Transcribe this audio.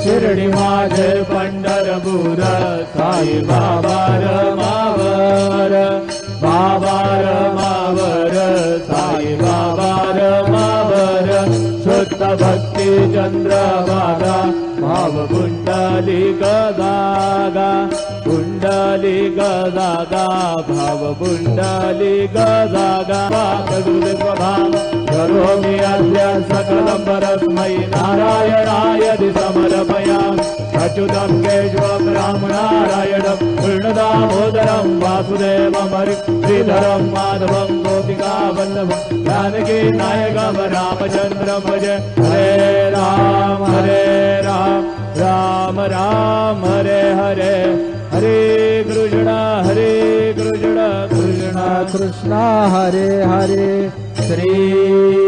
शिर्डी माझे पंढरपूर साई बाबा रमावर बाबा रमावर साई बाबा रमावर शुद्ध भक्ती चंद्रभागा भाव कुंडली गदागा कुंडली गदागा भाव कुंडली गदागा गुरुदेवभाव करोमि अद्य सकलं परस्मै नारायणाय समर्पयामि अच्युतं केशवं रामनारायणं कृष्णदामोदरं वासुदेवं श्रीधरं माधवं गोपिकावल्लभं जानकी नायकं रामचन्द्रं भजे हरे राम राम राम हरे हरे हरे कृष्ण कृष्ण कृष्ण हरे हरे श्री